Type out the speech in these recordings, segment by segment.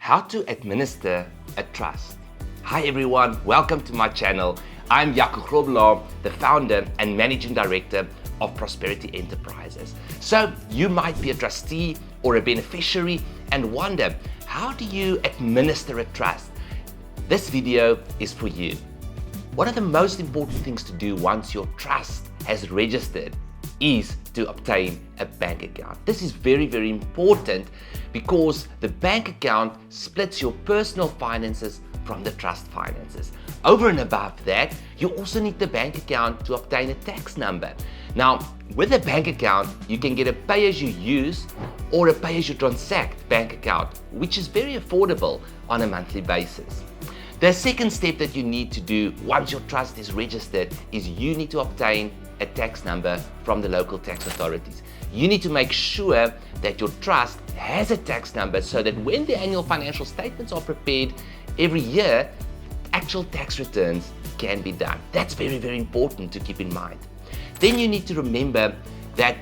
How to administer a trust. Hi everyone, welcome to my channel. I'm Jaco Grobelaar, the founder and managing director of Prosperity Enterprises. So you might be a trustee or a beneficiary and wonder, how do you administer a trust? This video is for you. One of the most important things to do once your trust has registered is to obtain a bank account. This is very, very important because the bank account splits your personal finances from the trust finances. Over and above that, you also need the bank account to obtain a tax number. Now, with a bank account, you can get a pay-as-you-use or a pay-as-you-transact bank account, which is very affordable on a monthly basis. The second step that you need to do once your trust is registered is you need to obtain a tax number from the local tax authorities. You need to make sure that your trust has a tax number so that when the annual financial statements are prepared every year, actual tax returns can be done. That's very, very important to keep in mind. Then you need to remember that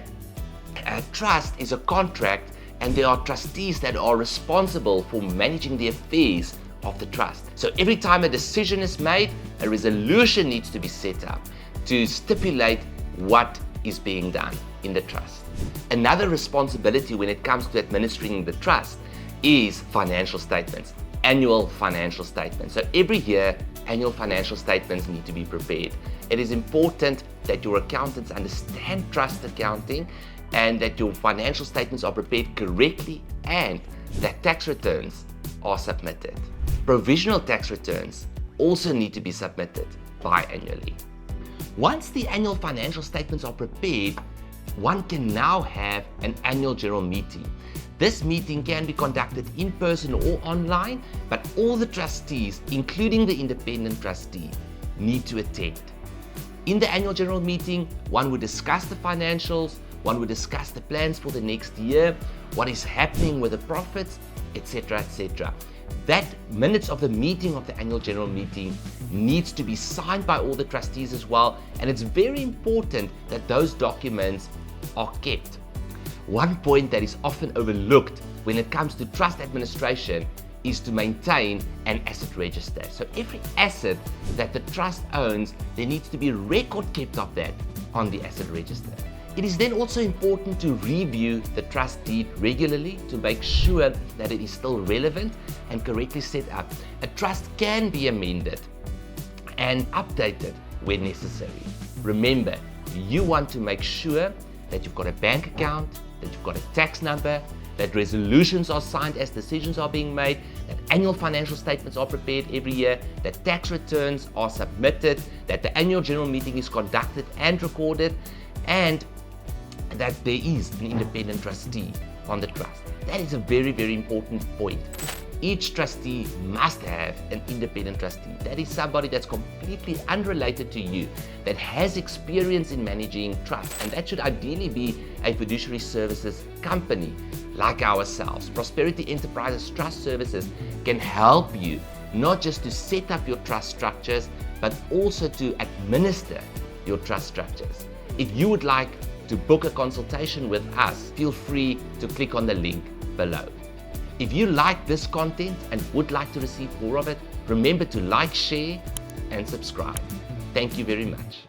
a trust is a contract and there are trustees that are responsible for managing the affairs of the trust. So every time a decision is made, a resolution needs to be set up to stipulate what is being done in the trust. Another responsibility when it comes to administering the trust is financial statements, annual financial statements. So every year, annual financial statements need to be prepared. It is important that your accountants understand trust accounting and that your financial statements are prepared correctly and that tax returns are submitted. Provisional tax returns also need to be submitted biannually. Once the annual financial statements are prepared, one can now have an annual general meeting. This meeting can be conducted in person or online, but all the trustees, including the independent trustee, need to attend. In the annual general meeting, one would discuss the financials, one would discuss the plans for the next year, what is happening with the profits, etc., etc. That minutes of the meeting of the annual general meeting needs to be signed by all the trustees as well, and it's very important that those documents are kept. One point that is often overlooked when it comes to trust administration is to maintain an asset register. So every asset that the trust owns, there needs to be a record kept of that on the asset register. It is then also important to review the trust deed regularly to make sure that it is still relevant and correctly set up. A trust can be amended and updated when necessary. Remember, you want to make sure that you've got a bank account, that you've got a tax number, that resolutions are signed as decisions are being made, that annual financial statements are prepared every year, that tax returns are submitted, that the annual general meeting is conducted and recorded, and that there is an independent trustee on the trust. That is a very, very important point. Each trustee must have an independent trustee. That is somebody that's completely unrelated to you, that has experience in managing trust, and that should ideally be a fiduciary services company like ourselves. Prosperity Enterprises Trust Services can help you not just to set up your trust structures, but also to administer your trust structures. If you would like to book a consultation with us, feel free to click on the link below. If you like this content and would like to receive more of it, remember to like, share, and subscribe. Thank you very much.